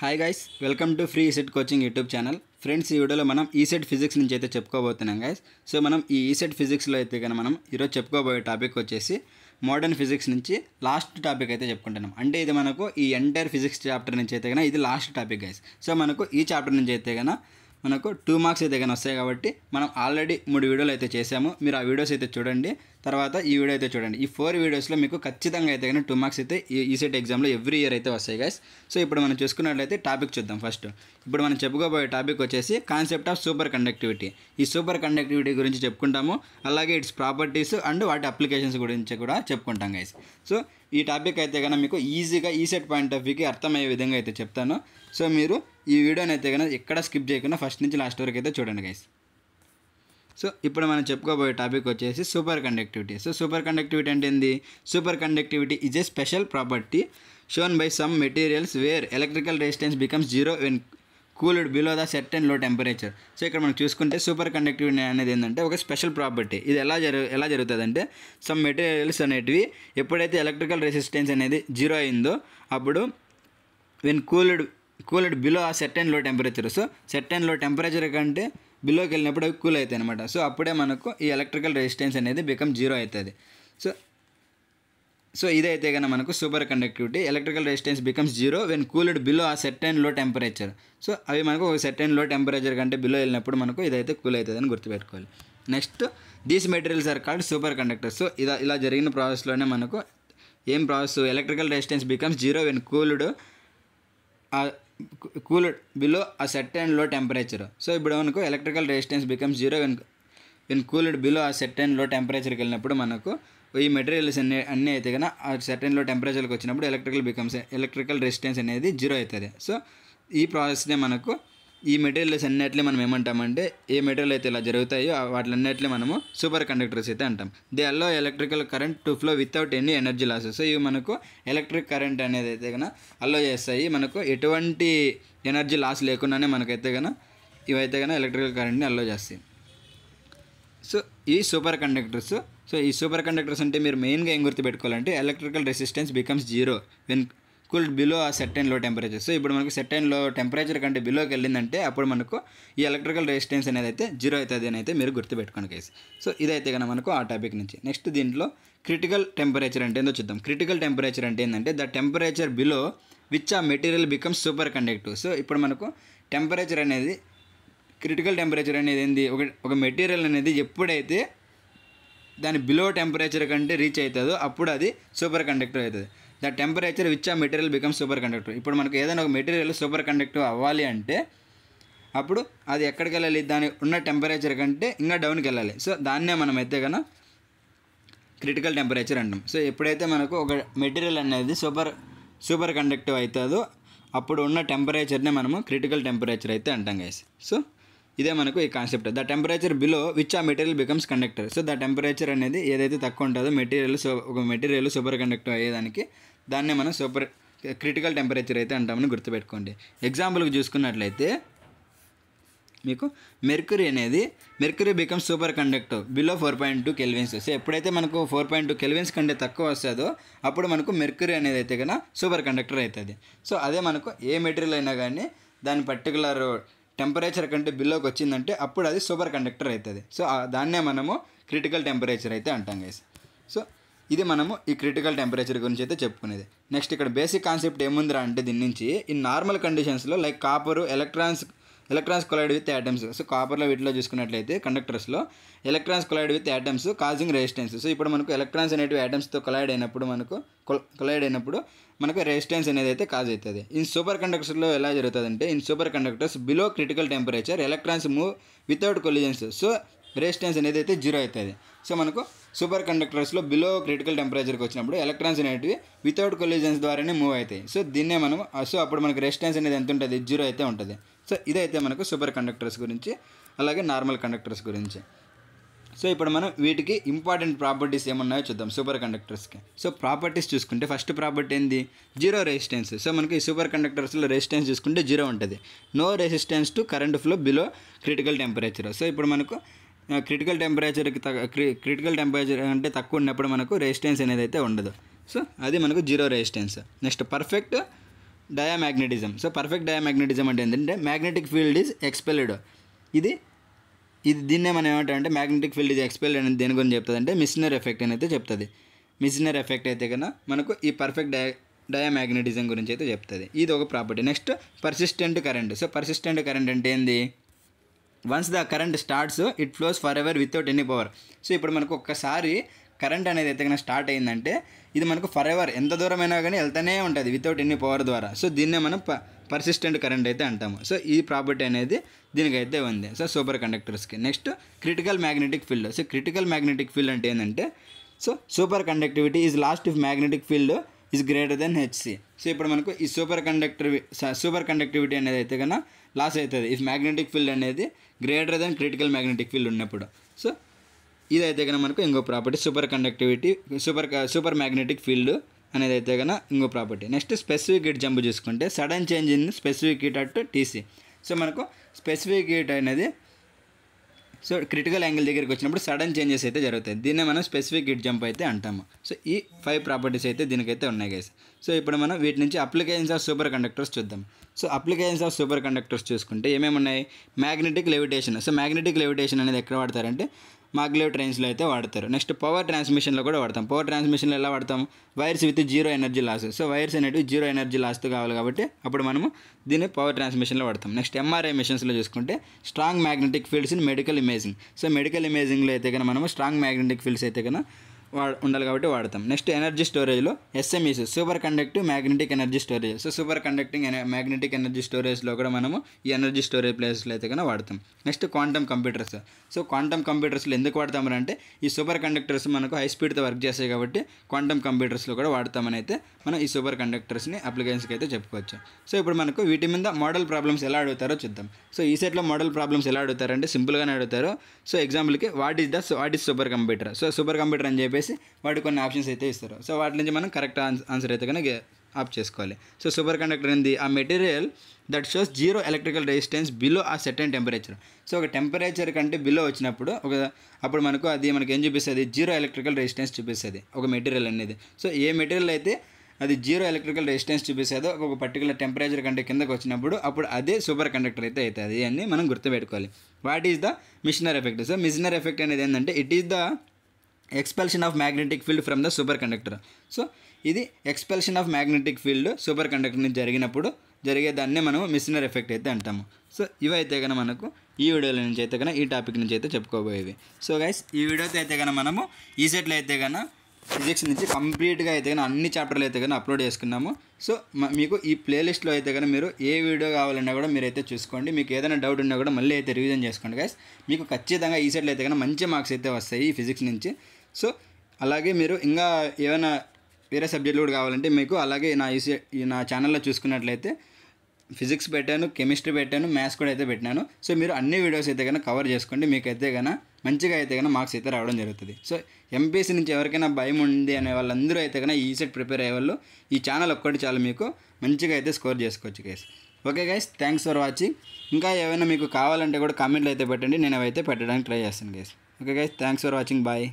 Hi guys, welcome to free ECET coaching YouTube channel. Friends, ఈ వీడియోలో మనం ECET physics నుంచి అయితే చెప్పుకోబోతున్నాం గైస్. సో మనం ఈ ఈసెట్ ఫిజిక్స్లో అయితే కనుక మనం ఈరోజు చెప్పుకోబోయే టాపిక్ వచ్చేసి మోడర్న్ ఫిజిక్స్ నుంచి లాస్ట్ టాపిక్ అయితే చెప్పుకుంటున్నాం. అంటే ఇది మనకు ఈ ఎంటైర్ ఫిజిక్స్ చాప్టర్ నుంచి అయితే కనుక ఇది లాస్ట్ టాపిక్ గైస్. సో మనకు ఈ చాప్టర్ నుంచి అయితే కనుక మనకు 2 మార్క్స్ అయితే కానీ వస్తాయి కాబట్టి మనం ఆల్రెడీ 3 వీడియోలు అయితే చేసాము. మీరు ఆ వీడియోస్ అయితే చూడండి, తర్వాత ఈ వీడియో అయితే చూడండి. ఈ 4 వీడియోస్లో మీకు ఖచ్చితంగా అయితే కానీ 2 మార్క్స్ అయితే ఈ సెట్ ఎగ్జామ్లో ఎవ్రీ ఇయర్ అయితే వస్తాయి గైస్. సో ఇప్పుడు మనం చూసుకున్నట్లయితే టాపిక్ చూద్దాం. ఫస్ట్ ఇప్పుడు మనం చెప్పుకోబోయే టాపిక్ వచ్చేసి కాన్సెప్ట్ ఆఫ్ సూపర్ కండక్టివిటీ. ఈ సూపర్ కండక్టివిటీ గురించి చెప్పుకుంటాము, అలాగే ఇట్స్ ప్రాపర్టీస్ అండ్ వాటి అప్లికేషన్స్ గురించి కూడా చెప్పుకుంటాం గైస్. సో ఈ టాపిక్ అయితే కనుక మీకు ఈజీగా ఈ సెట్ పాయింట్ ఆఫ్ వ్యూకి అర్థమయ్యే విధంగా అయితే చెప్తాను. సో మీరు ఈ వీడియోని అయితే కనుక ఎక్కడ స్కిప్ చేయకుండా ఫస్ట్ నుంచి లాస్ట్ వరకు అయితే చూడండి గైస్. సో ఇప్పుడు మనం చెప్పుకోబోయే టాపిక్ వచ్చేసి superconductivity. So superconductivity అంటే ఏంది? Superconductivity is a special property shown by some materials where electrical resistance becomes zero when cooled below the certain low temperature. So ఇక్కడ మనం చూసుకుంటే super conductivity అనేది ఏంటంటే ఒక special property. ఇది ఎలా జరుగుతుంది అంటే సమ్ మెటీరియల్స్ అనేటివి ఎప్పుడైతే ఎలక్ట్రికల్ రెసిస్టెన్స్ అనేది జీరో అయిందో అప్పుడు వెన్ కూల్డ్ బిలో ఆ certain low temperature. So certain low temperature కంటే బిలోకి వెళ్ళినప్పుడు అవి కూల్ అవుతాయి అనమాట. సో అప్పుడే మనకు ఈ ఎలక్ట్రికల్ రెసిస్టెన్స్ అనేది బికమ్ జీరో అవుతుంది. సో ఇదైతే కనుక మనకు super conductivity. Electrical resistance becomes zero when cooled below ఆ సెర్టెన్ లో టెంపరేచర్. సో అవి మనకు ఒక సెర్టెన్ లో టెంపరేచర్ కంటే బిలో వెళ్ళినప్పుడు మనకు ఇదైతే కూల్ అవుతుంది అని గుర్తుపెట్టుకోవాలి. Next these materials are called superconductors. So ఇలా జరిగిన ప్రాసెస్లోనే మనకు ఏం process? Electrical resistance becomes zero when cooled below ఆ సెర్టెన్ లో టెంపరేచర్. సో ఇప్పుడు మనకు electrical resistance becomes zero when cooled below ఆ సెర్టెన్ లో టెంపరేచర్కి వెళ్ళినప్పుడు మనకు ఈ మెటీరియల్స్ అన్నీ అయితే కన్నా ఆ సెర్టెన్ లో టెంపరేచర్కి వచ్చినప్పుడు ఎలక్ట్రికల్ రెసిస్టెన్స్ అనేది జీరో అవుతుంది. సో ఈ ప్రాసెస్నే మనకు ఈ మెటీరియల్స్ అన్నిటిని మనం ఏమంటామంటే ఏ మెటీరియల్ అయితే ఇలా జరుగుతాయో వాటిలన్నిటిని మనము సూపర్ కండక్టర్స్ అయితే అంటాం. దే అల్లో electrical current to flow without any energy losses. So ఇవి మనకు ఎలక్ట్రిక్ కరెంట్ అనేది అయితే కన్నా అల్లో చేస్తాయి. మనకు ఎటువంటి ఎనర్జీ లాస్ లేకుండానే మనకైతే కన్నా ఇవైతే కన్నా ఎలక్ట్రికల్ కరెంట్ని అల్లో చేస్తాయి. సో ఈ సూపర్ కండక్టర్స్. సో ఈ సూపర్ కండక్టర్స్ అంటే మీరు మెయిన్గా ఏం గుర్తుపెట్టుకోవాలంటే electrical resistance becomes zero when cooled below ఆ సెర్టెన్ లో టెంపరేచర్. సో ఇప్పుడు మనకు సెర్టెన్ లో టెంపరేచర్ కంటే బిలోకి వెళ్ళిందంటే అప్పుడు మనకు ఈ ఎలక్ట్రికల్ రెసిస్టెన్స్ అనేది అయితే జీరో అవుతుంది అని అయితే మీరు గుర్తుపెట్టుకోండి గైస్. సో ఇదైతే కనుక మనకు ఆ టాపిక్ నుంచి. నెక్స్ట్ దీంట్లో క్రిటికల్ టెంపరేచర్ అంటే ఏందో చూద్దాం. క్రిటికల్ టెంపరేచర్ అంటే ఏంటంటే the temperature below which a material becomes super conductive. So ఇప్పుడు మనకు టెంపరేచర్ అనేది క్రిటికల్ టెంపరేచర్ అనేది ఏంది? ఒక మెటీరియల్ అనేది ఎప్పుడైతే దాని బిలో టెంపరేచర్ కంటే రీచ్ అవుతుందో అప్పుడు అది సూపర్ కండక్టివ్ అవుతుంది. The temperature which a material becomes super conductive. ఇప్పుడు మనకు ఏదైనా ఒక మెటీరియల్ సూపర్ కండక్టివ్ అవ్వాలి అంటే అప్పుడు అది ఎక్కడికి వెళ్ళాలి? దాని ఉన్న టెంపరేచర్ కంటే ఇంకా డౌన్కి వెళ్ళాలి. సో దాన్నే మనం అయితే కన్నా క్రిటికల్ టెంపరేచర్ అంటాం. సో ఎప్పుడైతే మనకు ఒక మెటీరియల్ అనేది సూపర్ కండక్టివ్ అవుతుందో అప్పుడు ఉన్న టెంపరేచర్నే మనము క్రిటికల్ టెంపరేచర్ అయితే అంటాం గైస్. సో ఇదే మనకు ఈ concept. The temperature below which a material becomes conductor. So the temperature అనేది ఏదైతే తక్కువ ఉంటుందో ఒక మెటీరియల్ సూపర్ కండక్టివ్ అయ్యేదానికి దాన్నే మనం క్రిటికల్ టెంపరేచర్ అయితే అంటామని గుర్తుపెట్టుకోండి. ఎగ్జాంపుల్కి చూసుకున్నట్లయితే మీకు mercury becomes super conductive below 4.2 kelvins. So ఎప్పుడైతే మనకు 4.2 కెల్విన్స్ కంటే తక్కువ వస్తుందో అప్పుడు మనకు మెర్క్యూరీ అనేది అయితే కన్నా సూపర్ కండక్టర్ అవుతుంది. సో అదే మనకు ఏ మెటీరియల్ అయినా కానీ దాని పర్టికులర్ టెంపరేచర్ కంటే బిలోకి వచ్చిందంటే అప్పుడు అది సూపర్ కండక్టర్ అవుతుంది. సో దాన్నే మనము క్రిటికల్ టెంపరేచర్ అయితే అంటాం గైస్. సో ఇది మనము ఈ క్రిటికల్ టెంపరేచర్ గురించి అయితే చెప్పుకునేది. నెక్స్ట్ ఇక్కడ బేసిక్ కాన్సెప్ట్ ఏముందిరా అంటే దీని నుంచి ఇన్ నార్మల్ కండిషన్స్లో like copper electrons collide with atoms. So కాపర్లో వీటిలో చూసుకున్నట్లయితే కండక్టర్స్లో electrons collide with atoms causing resistance. So ఇప్పుడు మనకు ఎలక్ట్రాన్స్ అనేటివి యాటమ్స్తో కొలైడ్ అయినప్పుడు మనకు రెసిస్టెన్స్ అనేది అయితే కాజ్ అవుతుంది. ఇన్ సూపర్ కండక్టర్స్లో ఎలా జరుగుతుందంటే in super conductors below critical temperature electrons move without collisions. So resistance అనేది అయితే జీరో అవుతుంది. సో మనకు సూపర్ కండక్టర్స్లో బిలో క్రిటికల్ టెంపరేచర్కి వచ్చినప్పుడు ఎలక్ట్రాన్స్ అనేటివి వితౌట్ కొలిజన్స్ ద్వారానే మూవ్ అవుతాయి. సో దీన్నే మనం అప్పుడు మనకు రెసిస్టెన్స్ అనేది ఎంత ఉంటుంది? జీరో అయితే ఉంటుంది. సో ఇదైతే మనకు సూపర్ కండక్టర్స్ గురించి, అలాగే నార్మల్ కండక్టర్స్ గురించి. సో ఇప్పుడు మనం వీటికి ఇంపార్టెంట్ ప్రాపర్టీస్ ఏమన్నాయో చూద్దాం సూపర్ కండక్టర్స్కి. సో ప్రాపర్టీస్ చూసుకుంటే ఫస్ట్ ప్రాపర్టీ ఏంది? Zero resistance. సో మనకి ఈ సూపర్ కండక్టర్స్లో రెసిస్టెన్స్ చూసుకుంటే జీరో ఉంటుంది. No resistance to current flow below critical temperature. So ఇప్పుడు మనకు క్రిటికల్ టెంపరేచర్ అంటే తక్కువ ఉన్నప్పుడు మనకు రెసిస్టెన్స్ అనేది అయితే ఉండదు. సో అది మనకు zero resistance. Next diamagnetism. So perfect diamagnetism అంటే ఏంటంటే మ్యాగ్నెటిక్ ఫీల్డ్ ఈజ్ ఎక్స్పెల్డ్. ఇది దీన్నే మనం ఏమంటామంటే మ్యాగ్నెటిక్ ఫీల్డ్ ఈజ్ ఎక్స్పెల్డ్ అనేది దేని గురించి చెప్తుంది అంటే మిస్నర్ ఎఫెక్ట్ అని అయితే చెప్తుంది. మిస్నర్ ఎఫెక్ట్ అయితే కన్నా మనకు ఈ పర్ఫెక్ట్ డయామాగ్నెటిజం గురించి అయితే చెప్తుంది. ఇది ఒక property. Next persistent current. So persistent current అంటే ఏంది? Once the current starts it flows for ever without any power. So ఇప్పుడు మనకు ఒక్కసారి కరెంట్ అనేది అయితే కన్నా స్టార్ట్ అయిందంటే ఇది మనకు ఫర్ ఎవర్ ఎంత దూరమైనా కానీ వెళ్తూనే ఉంటుంది వితౌట్ ఎనీ పవర్ ద్వారా. సో దీన్నే మనం పర్సిస్టెంట్ కరెంట్ అయితే అంటాము. సో ఈ ప్రాపర్టీ అనేది దీనికైతే ఉంది. సో సూపర్ కండక్టర్స్కి. Next critical magnetic field. So critical magnetic field అంటే ఏంటంటే so superconductivity is lost if magnetic field is greater than H C. So ఇప్పుడు మనకు ఈ సూపర్ కండక్టివిటీ అనేది అయితే కన్నా లాస్ అవుతుంది ఇఫ్ మ్యాగ్నెటిక్ ఫీల్డ్ అనేది greater than critical magnetic field ఉన్నప్పుడు. సో ఇదైతే కన్నా మనకు ఇంకో ప్రాపర్టీ సూపర్ మ్యాగ్నెటిక్ ఫీల్డ్ అనేది అయితే కన్నా ఇంకో property. Next specific heat jump చూసుకుంటే sudden change in specific heat at T C. So మనకు స్పెసిఫిక్ హీట్ అనేది సో క్రిటికల్ యాంగిల్ దగ్గరికి వచ్చినప్పుడు సడన్ చేంజెస్ అయితే జరుగుతాయి. దీన్నే మనం స్పెసిఫిక్ హీట్ జంప్ అయితే అంటాము. సో ఈ 5 ప్రాపర్టీస్ అయితే దీనికైతే ఉన్నాయి గైస్. సో ఇప్పుడు మనం వీటి నుంచి అప్లికేషన్స్ ఆఫ్ సూపర్ కండక్టర్స్ చూద్దాం. So applications of super conductors చూసుకుంటే ఏమేమి ఉన్నాయి? Magnetic levitation. So magnetic levitation అనేది ఎక్కడ వాడతారంటే మాగ్లేవ్ ట్రైన్స్లో అయితే వాడతారు. నెక్స్ట్ పవర్ ట్రాన్స్మిషన్లో కూడా వాడతాం. పవర్ ట్రాన్స్మిషన్లో ఎలా వాడతాం? Wires with zero energy loss. So wires అనేవి జీరో ఎనర్జీ లాస్తో కావాలి కాబట్టి అప్పుడు మనము దీన్ని పవర్ ట్రాన్స్మిషన్లో వాడతాం. నెక్స్ట్ ఎంఆర్ఐ మిషన్స్లో చూసుకుంటే strong magnetic fields in medical imaging. So medical ఇమేజింగ్లో అయితే కన్నా మనము స్ట్రాంగ్ మ్యాగ్నెటిక్ ఫీల్డ్స్ అయితే కన్నా ఉండాలి కాబట్టి వాడతాం. నెక్స్ట్ ఎనర్జీ స్టోరేజ్లో SMES superconductive magnetic energy storage. So superconducting magnetic energy స్టోరేజ్లో కూడా మనము ఈ ఎనర్జీ స్టోరేజ్ ప్లేసెస్లో అయితే కన్నా వాడతాం. Next quantum computers. So quantum కంప్యూటర్స్లో ఎందుకు వాడతామని ఈ సూపర్ కండక్టర్స్ మనకు హై స్పీడ్తో వర్క్ చేస్తాయి కాబట్టి క్వాంటమ్ కంప్యూటర్స్లో కూడా వాడతామని అయితే మనం ఈ సూపర్ కండక్టర్స్ని అప్లికేషన్స్కి అయితే చెప్పుకోవచ్చు. సో ఇప్పుడు మనకు వీటి మీద మోడల్ ప్రాబ్లమ్స్ ఎలా అడుగుతారో చూద్దాం. సో ఈ సెట్లో మోడల్ ప్రాబ్లమ్స్ ఎలా అడుగుతారంటే సింపుల్గానే అడుగుతారు. సో ఎగ్జాంపుల్కి what is super computer. So super computer అని చెప్పేసి వాటి కొన్ని ఆప్షన్స్ అయితే ఇస్తారు. సో వాటి నుంచి మనం కరెక్ట్ ఆన్సర్ అయితే కనుక ఆప్ చేసుకోవాలి. సో సూపర్ కండక్టర్ ఏంది? ఆ material that shows zero electrical resistance below ఆ సర్టెన్ టెంపరేచర్. సో ఒక టెంపరేచర్ కంటే బిలో వచ్చినప్పుడు అప్పుడు మనకు ఏం చూపిస్తుంది? జీరో ఎలక్ట్రికల్ రెసిస్టెన్స్ చూపిస్తుంది ఒక మెటీరియల్ అనేది. సో ఏ మెటీరియల్ అయితే అది జీరో ఎలక్ట్రికల్ రెసిస్టెన్స్ చూపిస్తుందో ఒక పర్టికులర్ టెంపరేచర్ కంటే కిందకు వచ్చినప్పుడు అప్పుడు అదే సూపర్ కండక్టర్ అయితే అవుతుంది అని మనం గుర్తుపెట్టుకోవాలి. What is the Meissner effect? So Meissner effect అనేది ఏంటంటే it is the expulsion of magnetic field from the superconductor. So ఇది expulsion of magnetic field superconductor నుంచి జరిగినప్పుడు జరిగేదాన్నే మనం మిషనర్ ఎఫెక్ట్ అయితే అంటాము. సో ఇవైతే కనుక మనకు ఈ వీడియోల నుంచి అయితే కనుక ఈ టాపిక్ నుంచి అయితే చెప్పుకోబోయేవి. సో గైస్ ఈ వీడియోతో అయితే కనుక మనము ఈ సెట్లో అయితే కనుక ఫిజిక్స్ నుంచి కంప్లీట్గా అయితే కనుక అన్ని చాప్టర్లు అయితే కనుక అప్లోడ్ చేసుకున్నాము. సో మీకు ఈ ప్లేలిస్ట్లో అయితే కనుక మీరు ఏ వీడియో కావాలన్నా కూడా మీరు అయితే చూసుకోండి. మీకు ఏదైనా డౌట్ ఉన్నా కూడా మళ్ళీ అయితే రివిజన్ చేసుకోండి గైస్. మీకు ఖచ్చితంగా ఈ సెట్లో అయితే కనుక మంచి మార్క్స్ అయితే వస్తాయి ఈ ఫిజిక్స్ నుంచి. సో అలాగే మీరు ఇంకా ఏమైనా వేరే సబ్జెక్టులు కూడా కావాలంటే మీకు అలాగే నా ఛానల్లో చూసుకున్నట్లయితే ఫిజిక్స్ పెట్టాను, కెమిస్ట్రీ పెట్టాను, మ్యాథ్స్ కూడా అయితే పెట్టినాను. సో మీరు అన్ని వీడియోస్ అయితే కనుక కవర్ చేసుకోండి. మీకు అయితే కనుక మంచిగా అయితే కనుక మార్క్స్ అయితే రావడం జరుగుతుంది. సో ఎంపీసీ నుంచి ఎవరికైనా భయం ఉంది అనే వాళ్ళందరూ అయితే కనుక ఈ సెట్ ప్రిపేర్ అయ్యే వాళ్ళు ఈ ఛానల్ ఒక్కటి చాలు మీకు మంచిగా అయితే స్కోర్ చేసుకోవచ్చు guys. Okay guys, thanks for watching. ఇంకా ఏమైనా మీకు కావాలంటే కూడా కామెంట్లు అయితే పెట్టండి, నేను అవైతే పెట్టడానికి ట్రై చేస్తాను guys. Okay guys, thanks for watching. Bye.